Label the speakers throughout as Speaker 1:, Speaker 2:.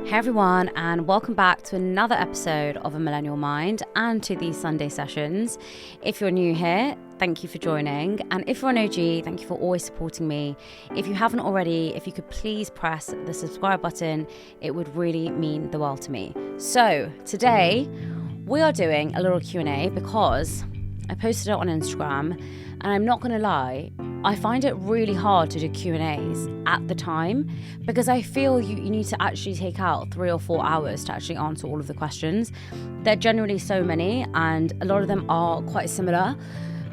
Speaker 1: Hey everyone, and welcome back to another episode of A Millennial Mind and to these Sunday sessions. If you're new here, thank you for joining. And if you're an OG, thank you for always supporting me. If you haven't already, if you could please press the subscribe button, it would really mean the world to me. So today we are doing a little Q&A because I posted it on Instagram, and I'm not going to lie, I find it really hard to do Q&As at the time because I feel you need to actually take out 3 or 4 hours to actually answer all of the questions. They're generally so many and a lot of them are quite similar.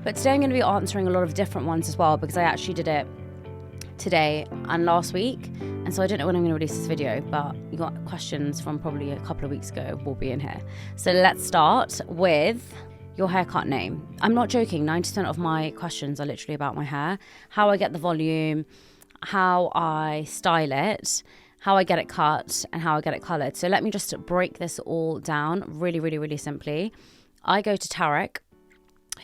Speaker 1: But today I'm going to be answering a lot of different ones as well because I actually did it today and last week. And so I don't know when I'm going to release this video, but you got questions from probably a couple of weeks ago will be in here. So let's start with your haircut name. I'm not joking, 90% of my questions are literally about my hair, how I get the volume, how I style it, how I get it cut, and how I get it colored. So let me just break this all down really simply. I go to Tarek,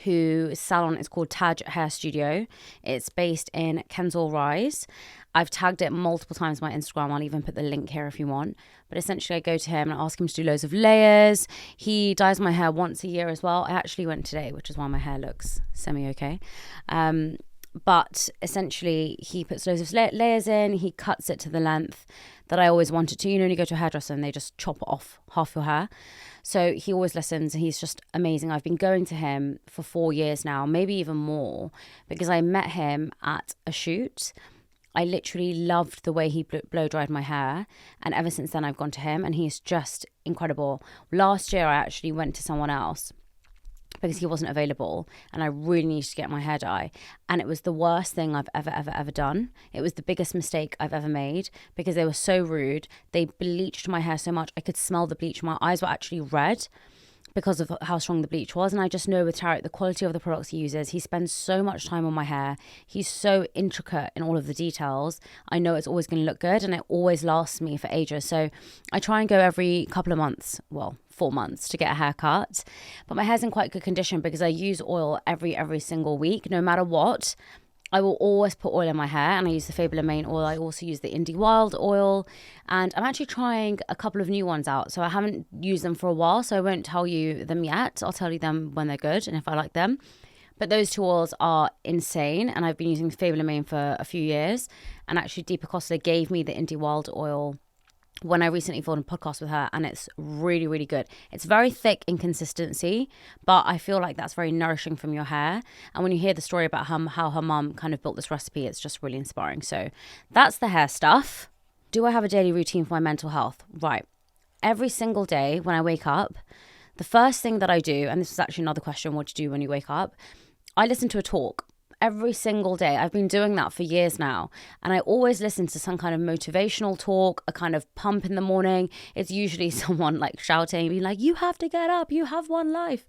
Speaker 1: whose salon is called Taj Hair Studio. It's based in Kensal Rise. I've tagged it multiple times on my Instagram. I'll even put the link here if you want. But essentially I go to him and I ask him to do loads of layers. He dyes my hair once a year as well. I actually went today, which is why my hair looks semi-okay. But essentially he puts loads of layers in. He cuts it to the length that I always wanted to. You know, when you go to a hairdresser and they just chop off half your hair. So he always listens and he's just amazing. I've been going to him for 4 years now, maybe even more, because I met him at a shoot. I literally loved the way he blow dried my hair. And ever since then, I've gone to him and he's just incredible. Last year, I actually went to someone else because he wasn't available and I really needed to get my hair dye. And it was the worst thing I've ever done. It was the biggest mistake I've ever made because they were so rude. They bleached my hair so much. I could smell the bleach. My eyes were actually red because of how strong the bleach was. And I just know with Tarek, the quality of the products he uses, he spends so much time on my hair. He's so intricate in all of the details. I know it's always going to look good and it always lasts me for ages. So I try and go every couple of months, 4 months to get a haircut. But my hair's in quite good condition because I use oil every single week, no matter what. I will always put oil in my hair and I use the Fable and Mane oil. I also use the Indie Wild oil and I'm actually trying a couple of new ones out. So I haven't used them for a while, so I won't tell you them yet. I'll tell you them when they're good and if I like them. But those 2 oils are insane and I've been using Fable and Mane for a few years. And actually Deepa Costa gave me the Indie Wild oil when I recently filmed a podcast with her and it's really good. It's very thick in consistency, but I feel like that's very nourishing from your hair. And when you hear the story about how her mum kind of built this recipe, it's just really inspiring. So that's the hair stuff. Do I have a daily routine for my mental health? Right. Every single day when I wake up, the first thing that I do, and this is actually another question, what do you do when you wake up? I listen to a talk. Every single day. I've been doing that for years now. And I always listen to some kind of motivational talk, a kind of pump in the morning. It's usually someone like shouting, being like, you have to get up, you have one life.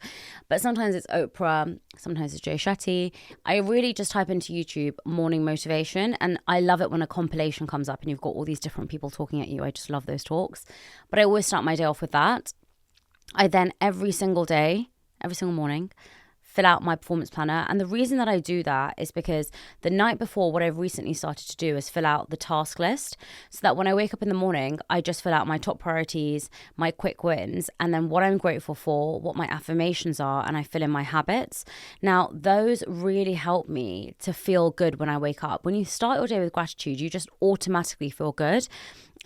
Speaker 1: But sometimes it's Oprah, sometimes it's Jay Shetty. I really just type into YouTube morning motivation. And I love it when a compilation comes up and you've got all these different people talking at you. I just love those talks. But I always start my day off with that. I then every single morning, fill out my performance planner. And the reason that I do that is because the night before, what I've recently started to do is fill out the task list so that when I wake up in the morning, I just fill out my top priorities, my quick wins, and then what I'm grateful for, what my affirmations are, and I fill in my habits. Now, those really help me to feel good when I wake up. When you start your day with gratitude, you just automatically feel good.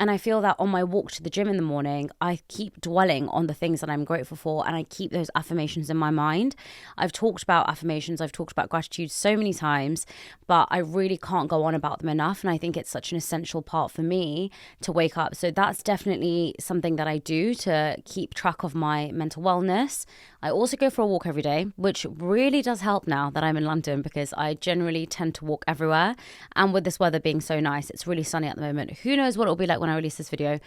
Speaker 1: And I feel that on my walk to the gym in the morning, I keep dwelling on the things that I'm grateful for and I keep those affirmations in my mind. I've talked about affirmations, I've talked about gratitude so many times, but I really can't go on about them enough. And I think it's such an essential part for me to wake up. So that's definitely something that I do to keep track of my mental wellness. I also go for a walk every day, which really does help now that I'm in London because I generally tend to walk everywhere. And with this weather being so nice, it's really sunny at the moment. Who knows what it'll be like when I release this video.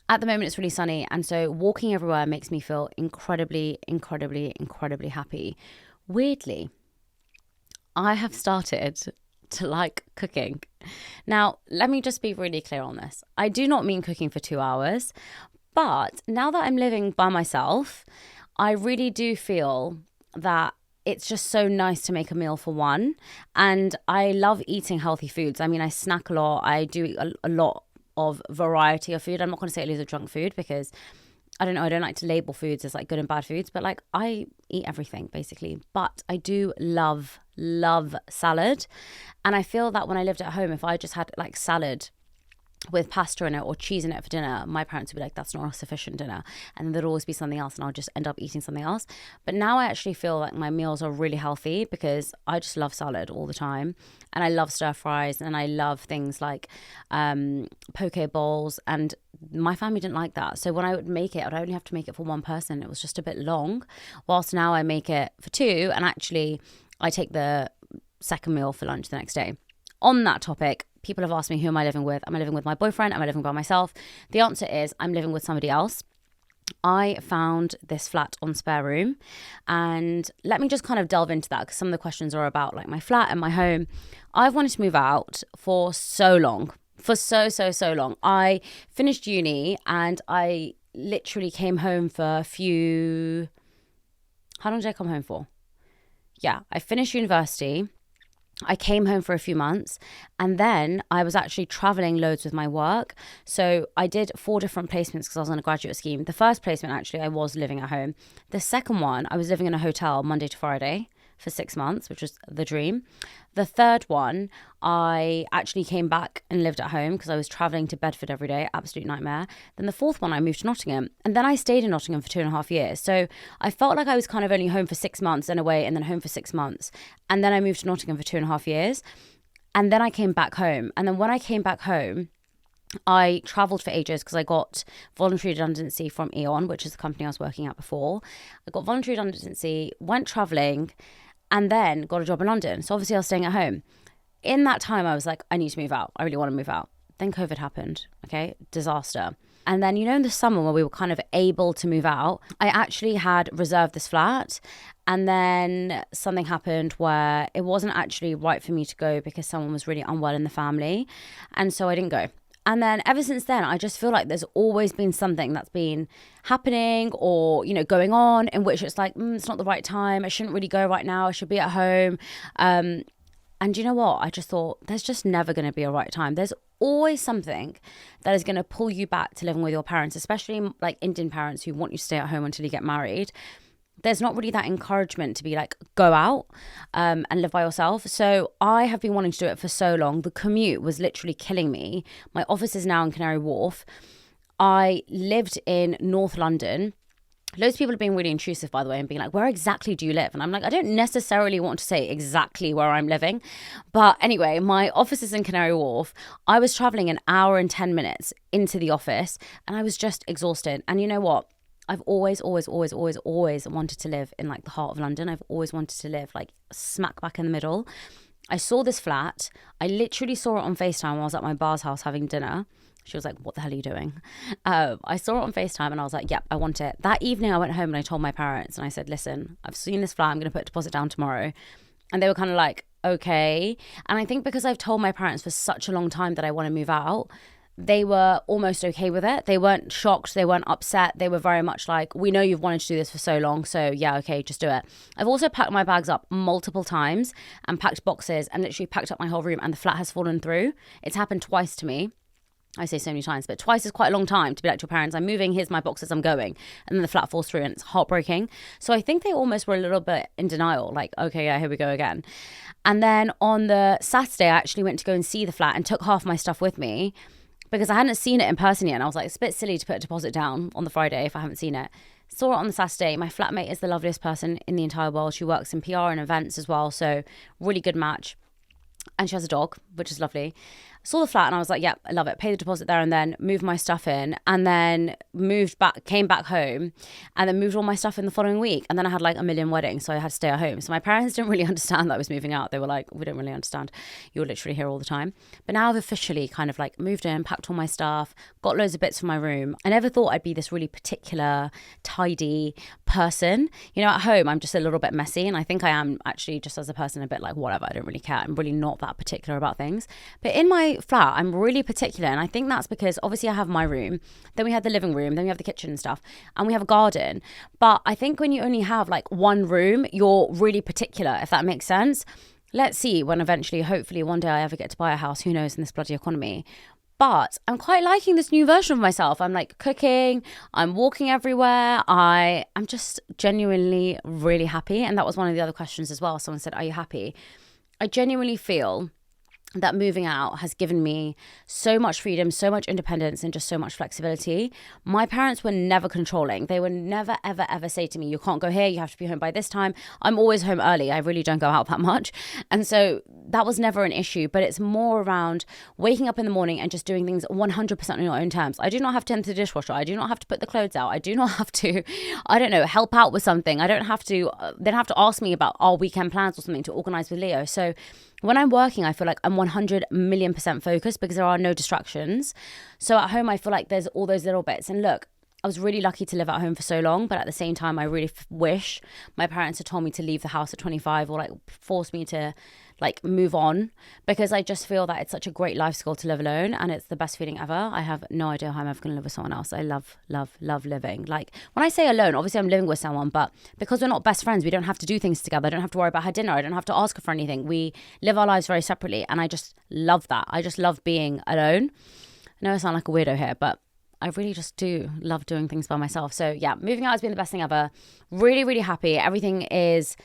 Speaker 1: At the moment, it's really sunny. And so walking everywhere makes me feel incredibly happy. Weirdly, I have started to like cooking. Now, let me just be really clear on this. I do not mean cooking for 2 hours, but now that I'm living by myself, I really do feel that it's just so nice to make a meal for one. And I love eating healthy foods. I mean, I snack a lot. I do a lot of variety of food. I'm not going to say loads of junk food because I don't know, I don't like to label foods as like good and bad foods, but like I eat everything basically. But I do love salad. And I feel that when I lived at home, if I just had like salad with pasta in it or cheese in it for dinner, my parents would be like, that's not a sufficient dinner. And then there'd always be something else and I'll just end up eating something else. But now I actually feel like my meals are really healthy because I just love salad all the time. And I love stir fries and I love things like poke bowls. And my family didn't like that. So when I would make it, I'd only have to make it for one person. It was just a bit long. Whilst now I make it for two and actually I take the second meal for lunch the next day. On that topic, people have asked me, who am I living with? Am I living with my boyfriend? Am I living by myself? The answer is I'm living with somebody else. I found this flat on Spare Room, and let me just kind of delve into that because some of the questions are about like my flat and my home. I've wanted to move out for so long, for so long. I finished uni and I literally came home for how long did I come home for? Yeah, I finished university. I came home for a few months and then I was actually traveling loads with my work. So I did 4 different placements because I was on a graduate scheme. The first placement, actually, I was living at home. The second one, I was living in a hotel Monday to Friday for 6 months, which was the dream. The third one, I actually came back and lived at home because I was traveling to Bedford every day, absolute nightmare. Then the fourth one, I moved to Nottingham, and then I stayed in Nottingham for 2.5 years. So I felt like I was kind of only home for 6 months, then away, and then home for 6 months. And then I moved to Nottingham for 2.5 years. And then I came back home. And then when I came back home, I travelled for ages because I got voluntary redundancy from Eon, which is the company I was working at before. I got voluntary redundancy, went travelling, and then got a job in London. So obviously I was staying at home. In that time, I was like, I need to move out. I really want to move out. Then COVID happened, okay? Disaster. And then, in the summer when we were kind of able to move out, I actually had reserved this flat. And then something happened where it wasn't actually right for me to go because someone was really unwell in the family. And so I didn't go. And then ever since then, I just feel like there's always been something that's been happening or, going on in which it's like, it's not the right time. I shouldn't really go right now. I should be at home. And you know what? I just thought there's just never going to be a right time. There's always something that is going to pull you back to living with your parents, especially like Indian parents who want you to stay at home until you get married. There's not really that encouragement to be like, go out and live by yourself. So I have been wanting to do it for so long. The commute was literally killing me. My office is now in Canary Wharf. I lived in North London. Loads of people have been really intrusive, by the way, and being like, where exactly do you live? And I'm like, I don't necessarily want to say exactly where I'm living. But anyway, my office is in Canary Wharf. I was traveling an hour and 10 minutes into the office and I was just exhausted. And you know what? I've always wanted to live in like the heart of London. I've always wanted to live like smack back in the middle. I saw this flat. I literally saw it on FaceTime while I was at my bar's house having dinner. She was like, what the hell are you doing? I saw it on FaceTime and I was like, yep, I want it. That evening I went home and I told my parents and I said, listen, I've seen this flat. I'm going to put a deposit down tomorrow. And they were kind of like, okay. And I think because I've told my parents for such a long time that I want to move out, they were almost okay with it. They weren't shocked. They weren't upset. They were very much like, we know you've wanted to do this for so long. So yeah, okay, just do it. I've also packed my bags up multiple times and packed boxes and literally packed up my whole room and the flat has fallen through. It's happened twice to me. I say so many times, but twice is quite a long time to be like to your parents, I'm moving, here's my boxes, I'm going. And then the flat falls through and it's heartbreaking. So I think they almost were a little bit in denial, like, okay, yeah, here we go again. And then on the Saturday, I actually went to go and see the flat and took half my stuff with me because I hadn't seen it in person yet. And I was like, it's a bit silly to put a deposit down on the Friday if I haven't seen it. Saw it on the Saturday. My flatmate is the loveliest person in the entire world. She works in PR and events as well. So really good match. And she has a dog, which is lovely. Saw the flat and I was like, yeah, I love it. Pay the deposit there and then moved my stuff in and then came back home and then moved all my stuff in the following week. And then I had like a million weddings, so I had to stay at home. So my parents didn't really understand that I was moving out. They were like, we don't really understand. You're literally here all the time. But now I've officially kind of like moved in, packed all my stuff, got loads of bits from my room. I never thought I'd be this really particular, tidy person. At home, I'm just a little bit messy. And I think I am actually just as a person a bit like, whatever, I don't really care. I'm really not that particular about things. But in my flat, I'm really particular, and I think that's because obviously I have my room, then we have the living room, then we have the kitchen and stuff, and we have a garden. But I think when you only have like one room, you're really particular, if that makes sense. Let's see when eventually, hopefully one day I ever get to buy a house, who knows, in this bloody economy. But I'm quite liking this new version of myself. I'm like cooking, I'm walking everywhere. I'm just genuinely really happy. And that was one of the other questions as well. Someone said, are you happy? I genuinely feel that moving out has given me so much freedom, so much independence, and just so much flexibility. My parents were never controlling. They would never, ever, ever say to me, you can't go here, you have to be home by this time. I'm always home early. I really don't go out that much. And so that was never an issue, but it's more around waking up in the morning and just doing things 100% on your own terms. I do not have to enter the dishwasher. I do not have to put the clothes out. I do not have to, I don't know, help out with something. I don't have to, they don't have to ask me about our weekend plans or something to organize with Leo. So when I'm working, I feel like I'm 100 million% focused because there are no distractions. So at home, I feel like there's all those little bits. And look, I was really lucky to live at home for so long, but at the same time, I really wish my parents had told me to leave the house at 25 or like force me to like move on, because I just feel that it's such a great life skill to live alone and it's the best feeling ever. I have no idea how I'm ever going to live with someone else. I love, love, love living. Like when I say alone, obviously I'm living with someone, but because we're not best friends, we don't have to do things together. I don't have to worry about her dinner. I don't have to ask her for anything. We live our lives very separately and I just love that. I just love being alone. I know I sound like a weirdo here, but I really just do love doing things by myself. So yeah, moving out has been the best thing ever. Really, really happy. Everything is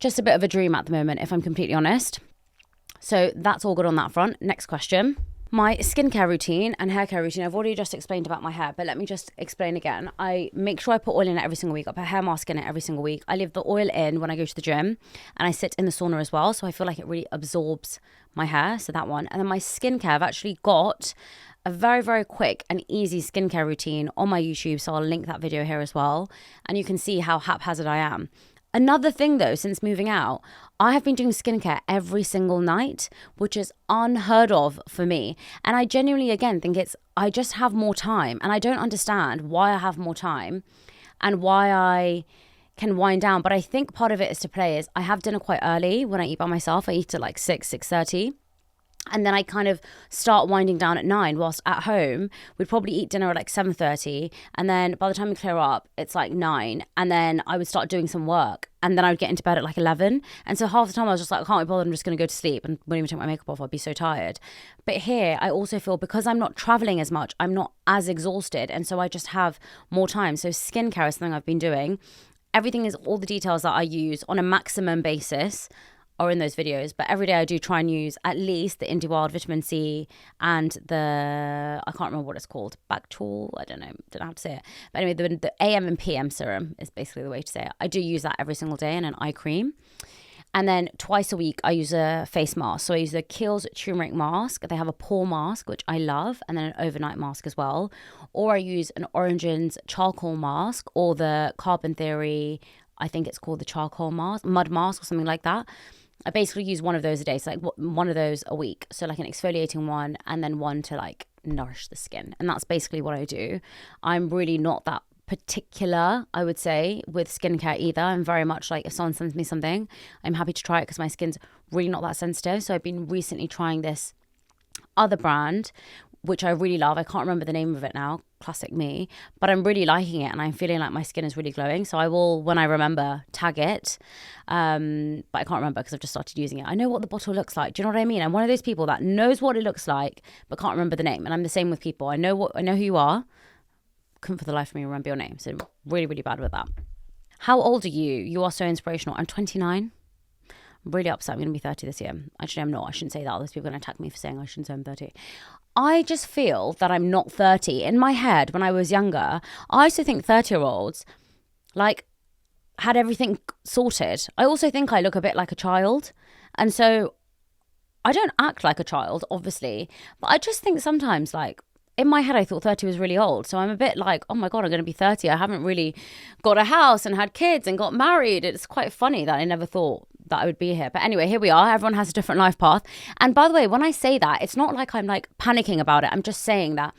Speaker 1: just a bit of a dream at the moment, if I'm completely honest. So that's all good on that front. Next question. My skincare routine and hair care routine. I've already just explained about my hair, but let me just explain again. I make sure I put oil in it every single week. I put hair mask in it every single week. I leave the oil in when I go to the gym and I sit in the sauna as well. So I feel like it really absorbs my hair. So that one. And then my skincare, I've actually got a very, very quick and easy skincare routine on my YouTube. So I'll link that video here as well. And you can see how haphazard I am. Another thing though, since moving out, I have been doing skincare every single night, which is unheard of for me. And I genuinely, again, think I just have more time and I don't understand why I have more time and why I can wind down. But I think part of it is to play is I have dinner quite early when I eat by myself. I eat at like 6:30. And then I kind of start winding down at 9, whilst at home, we'd probably eat dinner at like 7:30. And then by the time we clear up, it's like 9. And then I would start doing some work. And then I would get into bed at like 11. And so half the time I was just like, I can't be bothered. I'm just going to go to sleep and wouldn't even take my makeup off. I'd be so tired. But here, I also feel because I'm not traveling as much, I'm not as exhausted. And so I just have more time. So skincare is something I've been doing. Everything is all the details that I use on a maximum basis are in those videos, but every day I do try and use at least the Indie Wild vitamin C and I can't remember what it's called, Bactol, I don't know how to say it, but anyway, the AM and PM serum is basically the way to say it. I do use that every single day, and an eye cream. And then twice a week I use a face mask. So I use the Kiehl's turmeric mask. They have a pore mask, which I love, and then an overnight mask as well. Or I use an Origins charcoal mask, or the Carbon Theory, I think it's called the charcoal mask, mud mask or something like that. I basically use one of those a day, so like one of those a week. So like an exfoliating one and then one to like nourish the skin. And that's basically what I do. I'm really not that particular, I would say, with skincare either. I'm very much like, if someone sends me something, I'm happy to try it because my skin's really not that sensitive. So I've been recently trying this other brand, which I really love. I can't remember the name of it now, classic me, but I'm really liking it and I'm feeling like my skin is really glowing. So I will, when I remember, tag it. But I can't remember because I've just started using it. I know what the bottle looks like. Do you know what I mean? I'm one of those people that knows what it looks like, but can't remember the name. And I'm the same with people. I know who you are. Couldn't for the life of me remember your name. So really, really bad with that. How old are you? You are so inspirational. I'm 29. I'm really upset. I'm going to be 30 this year. Actually, I'm not. I shouldn't say that. Those people are going to attack me for saying I shouldn't say I'm 30. I just feel that I'm not 30. In my head, when I was younger, I used to think 30-year-olds, like, had everything sorted. I also think I look a bit like a child. And so I don't act like a child, obviously. But I just think sometimes, like, in my head, I thought 30 was really old. So I'm a bit like, oh my God, I'm going to be 30. I haven't really got a house and had kids and got married. It's quite funny that I never thought that I would be here. But anyway, here we are. Everyone has a different life path. And by the way, when I say that, it's not like I'm like panicking about it. I'm just saying that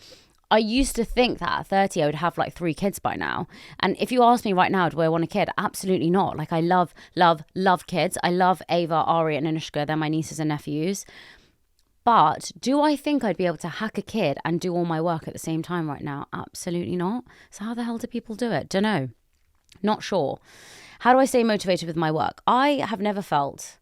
Speaker 1: I used to think that at 30, I would have like 3 kids by now. And if you ask me right now, do I want a kid? Absolutely not. Like I love, love, love kids. I love Ava, Ari and Anushka. They're my nieces and nephews. But do I think I'd be able to hack a kid and do all my work at the same time right now? Absolutely not. So how the hell do people do it? Don't know. Not sure. How do I stay motivated with my work? I have never felt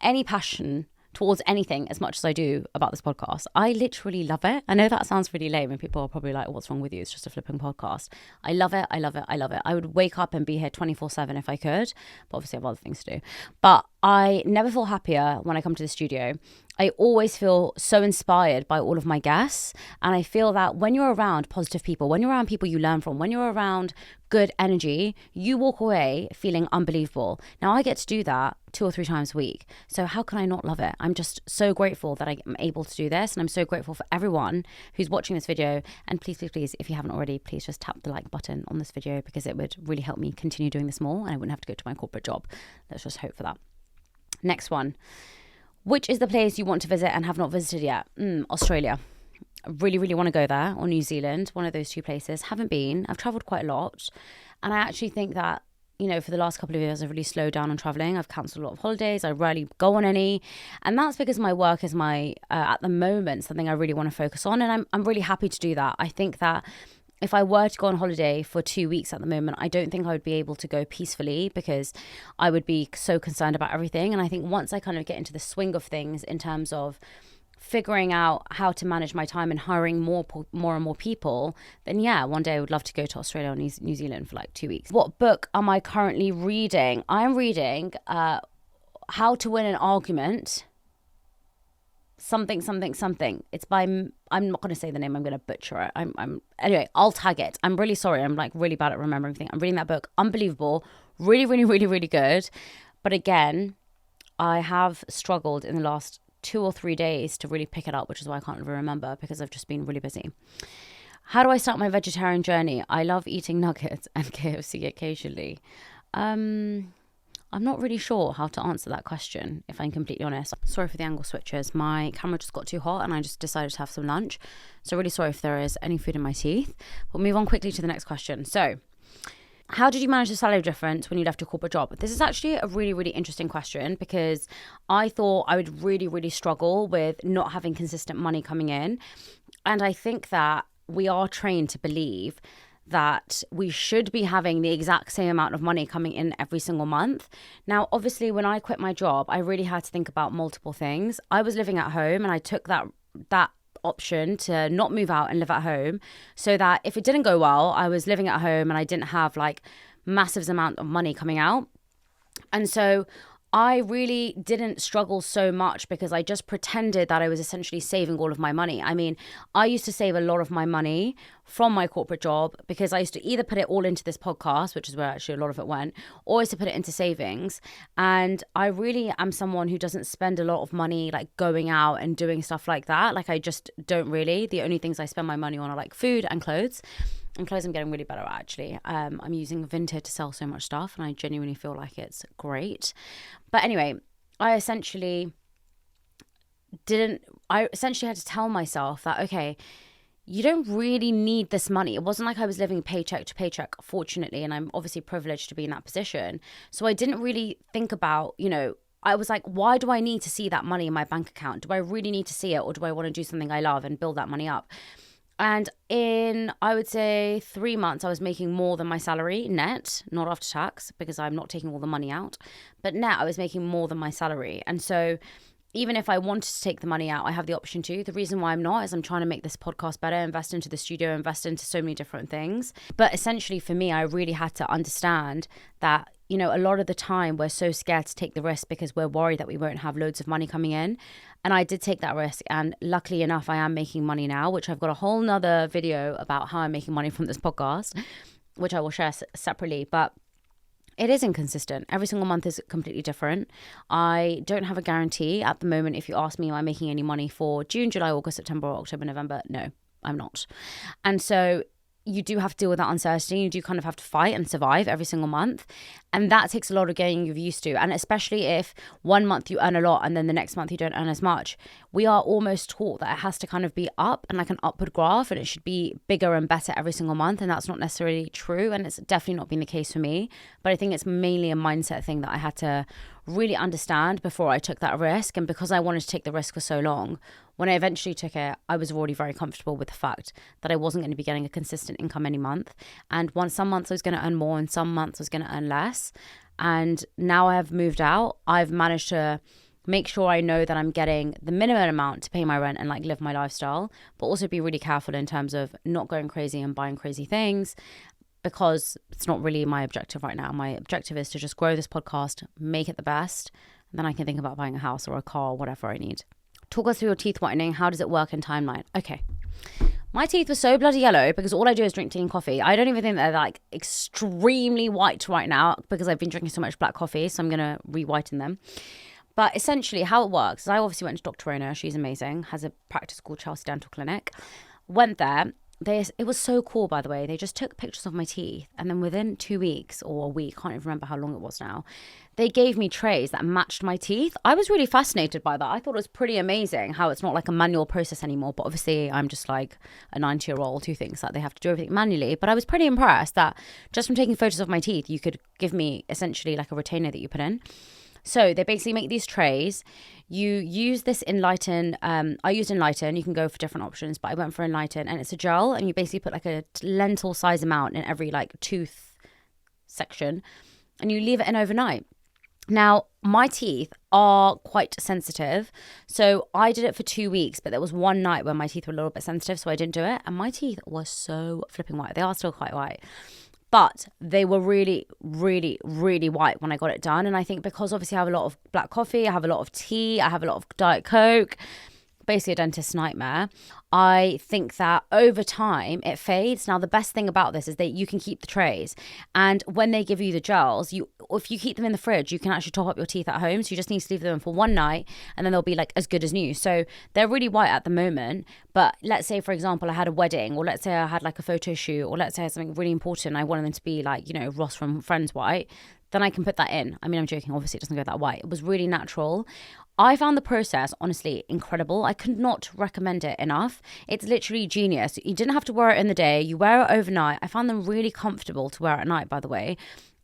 Speaker 1: any passion towards anything as much as I do about this podcast. I literally love it. I know that sounds really lame and people are probably like, what's wrong with you? It's just a flipping podcast. I love it. I love it. I love it. I would wake up and be here 24/7 if I could, but obviously I have other things to do. But I never feel happier when I come to the studio. I always feel so inspired by all of my guests. And I feel that when you're around positive people, when you're around people you learn from, when you're around good energy, you walk away feeling unbelievable. Now, I get to do that 2 or 3 times a week. So how can I not love it? I'm just so grateful that I'm able to do this. And I'm so grateful for everyone who's watching this video. And please, please, please, if you haven't already, please just tap the like button on this video because it would really help me continue doing this more and I wouldn't have to go to my corporate job. Let's just hope for that. Next one. Which is the place you want to visit and have not visited yet? Australia. I really, really want to go there, or New Zealand, one of those 2 places. Haven't been. I've travelled quite a lot. And I actually think that, you know, for the last couple of years, I've really slowed down on travelling. I've cancelled a lot of holidays. I rarely go on any. And that's because my work is at the moment, something I really want to focus on. And I'm really happy to do that. I think that if I were to go on holiday for 2 weeks at the moment, I don't think I would be able to go peacefully because I would be so concerned about everything. And I think once I kind of get into the swing of things in terms of figuring out how to manage my time and hiring more and more people, then yeah, one day I would love to go to Australia or New Zealand for like 2 weeks. What book am I currently reading? I'm reading How to Win an Argument. Something. It's by, I'm not going to say the name, I'm going to butcher it. Anyway, I'll tag it. I'm really sorry. I'm like really bad at remembering everything. I'm reading that book. Unbelievable. Really, really, really, really good. But again, I have struggled in the last 2 or 3 days to really pick it up, which is why I can't even remember because I've just been really busy. How do I start my vegetarian journey? I love eating nuggets and KFC occasionally. I'm not really sure how to answer that question, if I'm completely honest. Sorry for the angle switches. My camera just got too hot and I just decided to have some lunch. So really sorry if there is any food in my teeth. We'll move on quickly to the next question. So, how did you manage the salary difference when you left your corporate job? This is actually a really, really interesting question because I thought I would really, really struggle with not having consistent money coming in. And I think that we are trained to believe that we should be having the exact same amount of money coming in every single month. Now, obviously, when I quit my job, I really had to think about multiple things. I was living at home and I took that option to not move out and live at home so that if it didn't go well, I was living at home and I didn't have like massive amount of money coming out. And so I really didn't struggle so much because I just pretended that I was essentially saving all of my money. I mean, I used to save a lot of my money from my corporate job because I used to either put it all into this podcast, which is where actually a lot of it went, or I used to put it into savings. And I really am someone who doesn't spend a lot of money like going out and doing stuff like that. Like I just don't really. The only things I spend my money on are like food and clothes. And clothes I'm getting really better at actually. I'm using Vinted to sell so much stuff and I genuinely feel like it's great. But anyway, I essentially had to tell myself that, okay, you don't really need this money. It wasn't like I was living paycheck to paycheck, fortunately, and I'm obviously privileged to be in that position. So I didn't really think about, I was like, why do I need to see that money in my bank account? Do I really need to see it or do I want to do something I love and build that money up? And in, I would say, 3 months, I was making more than my salary net, not after tax, because I'm not taking all the money out. But net, I was making more than my salary. And so even if I wanted to take the money out, I have the option to. The reason why I'm not is I'm trying to make this podcast better, invest into the studio, invest into so many different things. But essentially for me, I really had to understand that, a lot of the time we're so scared to take the risk because we're worried that we won't have loads of money coming in. And I did take that risk. And luckily enough, I am making money now, which I've got a whole nother video about how I'm making money from this podcast, which I will share separately. But it is inconsistent. Every single month is completely different. I don't have a guarantee at the moment. If you ask me, am I making any money for June, July, August, September, October, November? No, I'm not. And so you do have to deal with that uncertainty. You do kind of have to fight and survive every single month. And that takes a lot of getting used to. And especially if 1 month you earn a lot and then the next month you don't earn as much, we are almost taught that it has to kind of be up and like an upward graph and it should be bigger and better every single month. And that's not necessarily true. And it's definitely not been the case for me. But I think it's mainly a mindset thing that I had to really understand before I took that risk. And because I wanted to take the risk for so long, when I eventually took it, I was already very comfortable with the fact that I wasn't going to be getting a consistent income any month. And some months I was going to earn more and some months I was going to earn less. And now I have moved out. I've managed to make sure I know that I'm getting the minimum amount to pay my rent and like live my lifestyle, but also be really careful in terms of not going crazy and buying crazy things, because it's not really my objective right now. My objective is to just grow this podcast, make it the best, and then I can think about buying a house or a car or whatever I need. Talk us through your teeth whitening. How does it work in timeline? Okay. My teeth were so bloody yellow because all I do is drink tea and coffee. I don't even think they're like extremely white right now because I've been drinking so much black coffee. So I'm going to re-whiten them. But essentially how it works is I obviously went to Dr. Rona. She's amazing. Has a practice called Chelsea Dental Clinic. Went there. It was so cool, by the way. They just took pictures of my teeth. And then within 2 weeks or a week, can't even remember how long it was now, they gave me trays that matched my teeth. I was really fascinated by that. I thought it was pretty amazing how it's not like a manual process anymore. But obviously, I'm just like a 90-year-old who thinks that they have to do everything manually. But I was pretty impressed that just from taking photos of my teeth, you could give me essentially like a retainer that you put in. So they basically make these trays. You use this Enlighten. I used Enlighten. You can go for different options, but I went for Enlighten, and it's a gel, and you basically put like a lentil size amount in every like tooth section, and you leave it in overnight. Now, my teeth are quite sensitive, so I did it for 2 weeks, but there was one night where my teeth were a little bit sensitive, so I didn't do it, and my teeth were so flipping white. They are still quite white. But they were really, really, really white when I got it done. And I think because obviously I have a lot of black coffee, I have a lot of tea, I have a lot of Diet Coke, basically a dentist's nightmare. I think that over time it fades. Now, the best thing about this is that you can keep the trays. And when they give you the gels, if you keep them in the fridge, you can actually top up your teeth at home. So you just need to leave them for one night and then they'll be like as good as new. So they're really white at the moment. But let's say, for example, I had a wedding, or let's say I had like a photo shoot, or let's say I had something really important. I wanted them to be like, you know, Ross from Friends white. Then I can put that in. I mean, I'm joking. Obviously, it doesn't go that white. It was really natural. I found the process, honestly, incredible. I could not recommend it enough. It's literally genius. You didn't have to wear it in the day. You wear it overnight. I found them really comfortable to wear at night, by the way.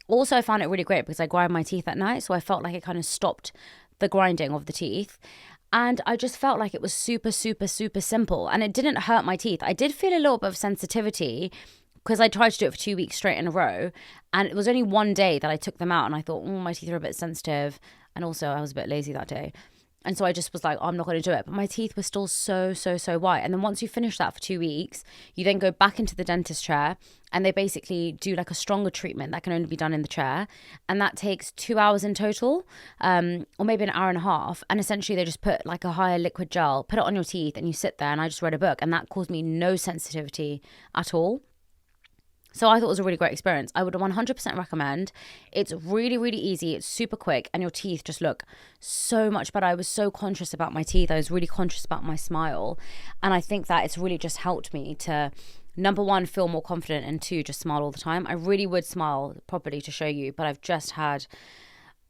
Speaker 1: Also, I found it really great because I grind my teeth at night. So I felt like it kind of stopped the grinding of the teeth. And I just felt like it was super, super, super simple. And it didn't hurt my teeth. I did feel a little bit of sensitivity because I tried to do it for 2 weeks straight in a row. And it was only one day that I took them out and I thought, my teeth are a bit sensitive. And also I was a bit lazy that day. And so I just was like, I'm not going to do it. But my teeth were still so, so, so white. And then once you finish that for 2 weeks, you then go back into the dentist chair and they basically do like a stronger treatment that can only be done in the chair. And that takes 2 hours in total, or maybe an hour and a half. And essentially they just put like a higher liquid gel, put it on your teeth and you sit there. And I just read a book and that caused me no sensitivity at all. So I thought it was a really great experience. I would 100% recommend. It's really, really easy. It's super quick and your teeth just look so much better. I was so conscious about my teeth. I was really conscious about my smile. And I think that it's really just helped me to, number one, feel more confident, and two, just smile all the time. I really would smile properly to show you, but I've just had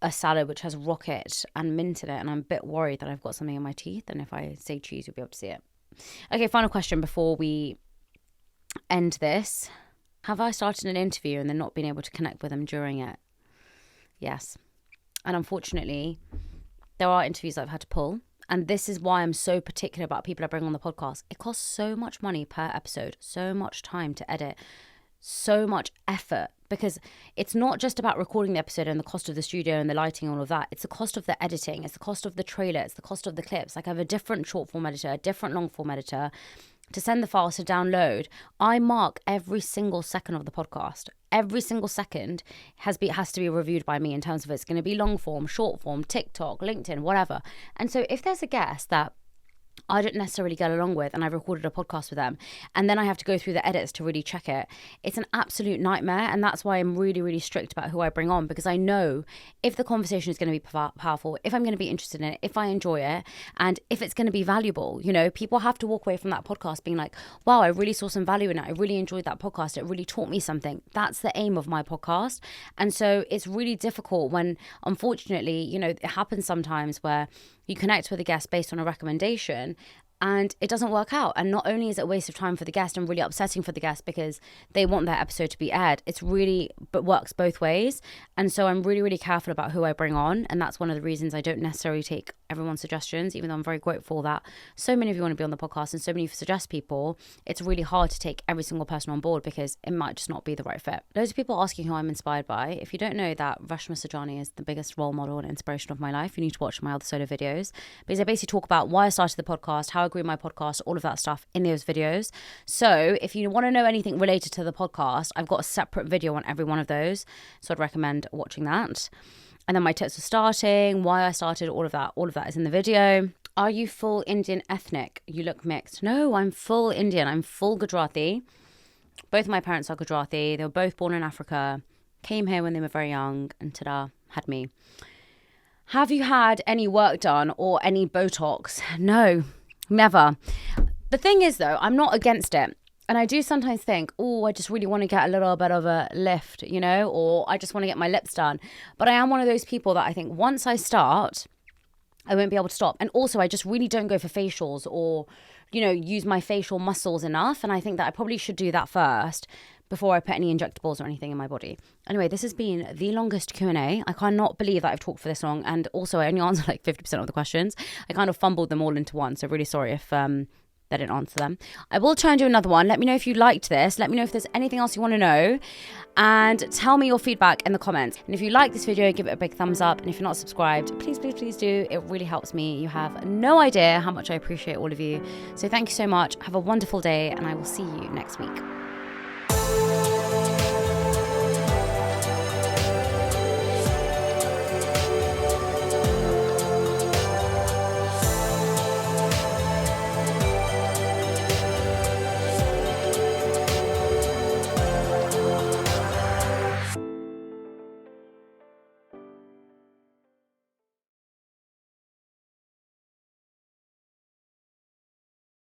Speaker 1: a salad which has rocket and mint in it. And I'm a bit worried that I've got something in my teeth. And if I say cheese, you'll be able to see it. Okay, final question before we end this. Have I started an interview and then not been able to connect with them during it? Yes. And unfortunately, there are interviews I've had to pull. And this is why I'm so particular about people I bring on the podcast. It costs so much money per episode, so much time to edit, so much effort. Because it's not just about recording the episode and the cost of the studio and the lighting and all of that. It's the cost of the editing. It's the cost of the trailer. It's the cost of the clips. Like I have a different short form editor, a different long form editor. To send the files to download, I mark every single second of the podcast. Every single second has to be reviewed by me in terms of it's going to be long form, short form, TikTok, LinkedIn, whatever. And so if there's a guest that I don't necessarily get along with and I've recorded a podcast with them and then I have to go through the edits to really check it, it's an absolute nightmare. And that's why I'm really, really strict about who I bring on, because I know if the conversation is going to be powerful, if I'm going to be interested in it, if I enjoy it, and if it's going to be valuable. You know, people have to walk away from that podcast being like, wow, I really saw some value in it. I really enjoyed that podcast. It really taught me something. That's the aim of my podcast. And so it's really difficult when, unfortunately, you know, it happens sometimes where you connect with a guest based on a recommendation and it doesn't work out. And not only is it a waste of time for the guest and really upsetting for the guest because they want their episode to be aired, but works both ways. And so I'm really, really careful about who I bring on. And that's one of the reasons I don't necessarily take everyone's suggestions, even though I'm very grateful that so many of you want to be on the podcast and so many of you suggest people. It's really hard to take every single person on board because it might just not be the right fit. Loads of people asking who I'm inspired by. If you don't know that Rashma Sajani is the biggest role model and inspiration of my life, you need to watch my other solo videos, because I basically talk about why I started the podcast, how I grew my podcast, all of that stuff in those videos. So if you want to know anything related to the podcast, I've got a separate video on every one of those. So I'd recommend watching that. And then my tips for starting, why I started, all of that is in the video. Are you full Indian ethnic? You look mixed. No, I'm full Indian. I'm full Gujarati. Both of my parents are Gujarati. They were both born in Africa, came here when they were very young, and ta-da, had me. Have you had any work done or any Botox? No, never. The thing is, though, I'm not against it. And I do sometimes think, oh, I just really want to get a little bit of a lift, or I just want to get my lips done. But I am one of those people that I think once I start, I won't be able to stop. And also, I just really don't go for facials or, use my facial muscles enough. And I think that I probably should do that first before I put any injectables or anything in my body. Anyway, this has been the longest Q&A. I cannot believe that I've talked for this long. And also, I only answered like 50% of the questions. I kind of fumbled them all into one. So really sorry if they didn't answer them. I will try and do another one. Let me know if you liked this. Let me know if there's anything else you want to know. And tell me your feedback in the comments. And if you like this video, give it a big thumbs up. And if you're not subscribed, please, please, please do. It really helps me. You have no idea how much I appreciate all of you. So thank you so much. Have a wonderful day. And I will see you next week.